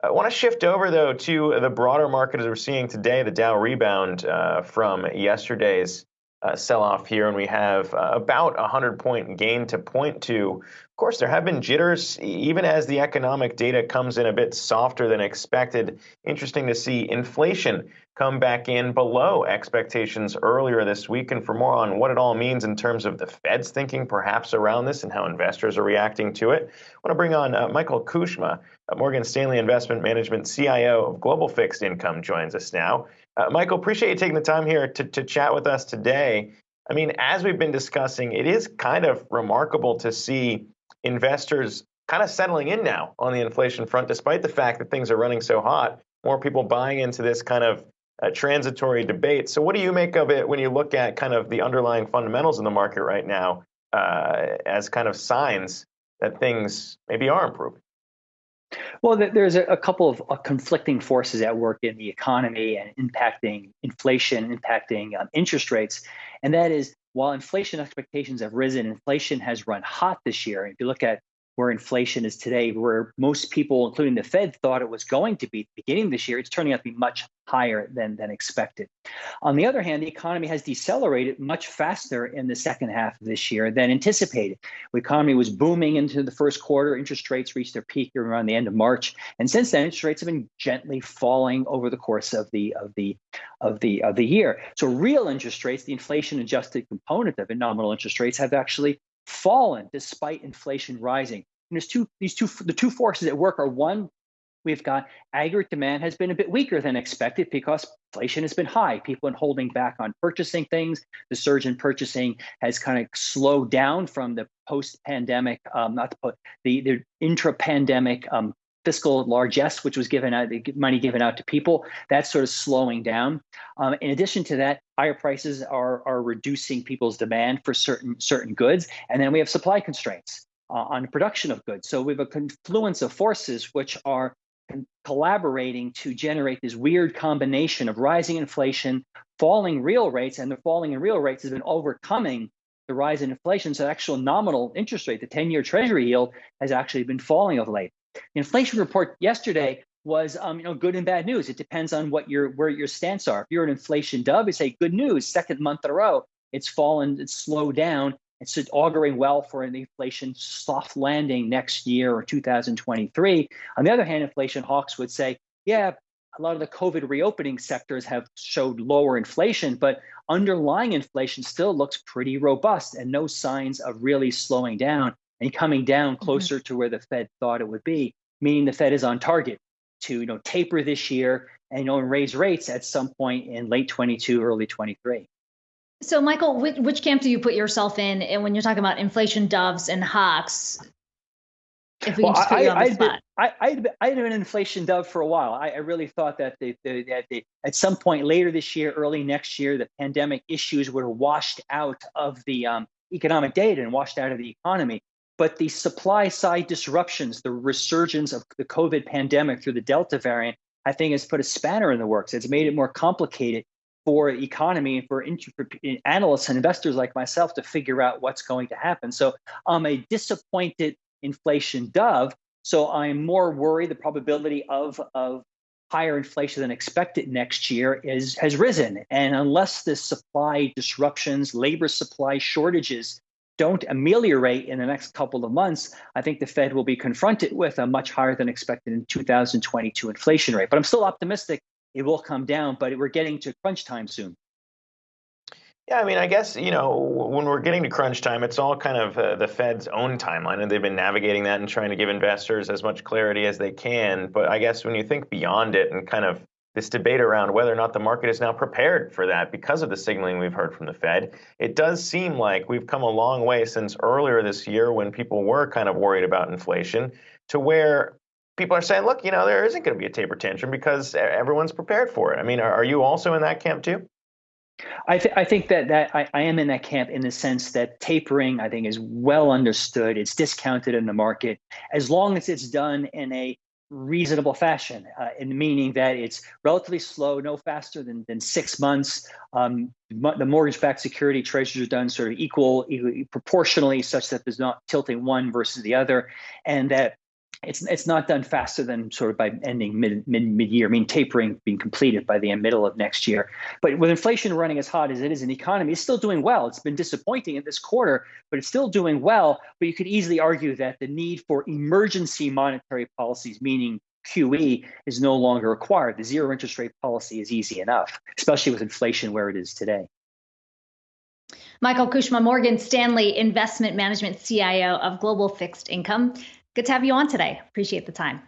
I want to shift over, though, to the broader market as we're seeing today, the Dow rebound from yesterday's sell-off here, and we have about a 100-point gain to point to. Of course, there have been jitters, even as the economic data comes in a bit softer than expected. Interesting to see inflation come back in below expectations earlier this week. And for more on what it all means in terms of the Fed's thinking perhaps around this and how investors are reacting to it, I want to bring on Michael Kushma, Morgan Stanley Investment Management CIO of Global Fixed Income, joins us now. Michael, appreciate you taking the time here to chat with us today. I mean, as we've been discussing, it is kind of remarkable to see investors kind of settling in now on the inflation front, despite the fact that things are running so hot. More people buying into this kind of transitory debate. So what do you make of it when you look at kind of the underlying fundamentals in the market right now as kind of signs that things maybe are improving? Well, there's a couple of conflicting forces at work in the economy and impacting inflation, impacting interest rates. And that is, while inflation expectations have risen, inflation has run hot this year. If you look at where inflation is today, where most people, including the Fed, thought it was going to be at the beginning of this year, it's turning out to be much higher than expected. On the other hand, the economy has decelerated much faster in the second half of this year than anticipated. The economy was booming into the first quarter. Interest rates reached their peak around the end of March, and since then, interest rates have been gently falling over the course of the year. So, real interest rates, the inflation-adjusted component of it, nominal interest rates, have actually fallen despite inflation rising. And the two forces at work are: one, we've got aggregate demand has been a bit weaker than expected because inflation has been high. People have been holding back on purchasing things. The surge in purchasing has kind of slowed down from the post-pandemic, the intra-pandemic fiscal largesse, which was given out, money given out to people. That's sort of slowing down. In addition to that, higher prices are reducing people's demand for certain goods, and then we have supply constraints on production of goods. So we have a confluence of forces which are collaborating to generate this weird combination of rising inflation, falling real rates, and the falling in real rates has been overcoming the rise in inflation. So the actual nominal interest rate, the 10-year Treasury yield, has actually been falling of late. The inflation report yesterday was good and bad news. It depends on where your stance are. If you're an inflation dove, you say good news, second month in a row. It's fallen, it's slowed down. It's auguring well for an inflation soft landing next year or 2023. On the other hand, inflation hawks would say, yeah, a lot of the COVID reopening sectors have showed lower inflation, but underlying inflation still looks pretty robust and no signs of really slowing down and coming down closer to where the Fed thought it would be, meaning the Fed is on target to taper this year and raise rates at some point in late 22, early 23. So, Michael, which camp do you put yourself in? And when you're talking about inflation doves and hawks, if we can just put you on the spot. I'd been an inflation dove for a while. I really thought that at some point later this year, early next year, the pandemic issues were washed out of the economic data and washed out of the economy. But the supply side disruptions, the resurgence of the COVID pandemic through the Delta variant, I think has put a spanner in the works. It's made it more complicated for the economy and for analysts and investors like myself to figure out what's going to happen. So I'm a disappointed inflation dove. So I'm more worried the probability of higher inflation than expected next year has risen. And unless the supply disruptions, labor supply shortages don't ameliorate in the next couple of months, I think the Fed will be confronted with a much higher than expected in 2022 inflation rate. But I'm still optimistic it will come down, but we're getting to crunch time soon. Yeah, I mean, I guess, when we're getting to crunch time, it's all kind of the Fed's own timeline, and they've been navigating that and trying to give investors as much clarity as they can. But I guess when you think beyond it and kind of this debate around whether or not the market is now prepared for that because of the signaling we've heard from the Fed, it does seem like we've come a long way since earlier this year when people were kind of worried about inflation to where people are saying, look, there isn't going to be a taper tantrum because everyone's prepared for it. I mean, are you also in that camp too? I think that I am in that camp in the sense that tapering, I think, is well understood. It's discounted in the market as long as it's done in a reasonable fashion, in meaning that it's relatively slow, no faster than 6 months. The mortgage-backed security treasuries are done sort of equally proportionally, such that there's not tilting one versus the other, and that it's not done faster than sort of by ending mid-year. I mean, tapering being completed by the middle of next year. But with inflation running as hot as it is in the economy, it's still doing well. It's been disappointing in this quarter, but it's still doing well. But you could easily argue that the need for emergency monetary policies, meaning QE, is no longer required. The zero interest rate policy is easy enough, especially with inflation where it is today. Michael Kushma, Morgan Stanley Investment Management CIO of Global Fixed Income. Good to have you on today. Appreciate the time.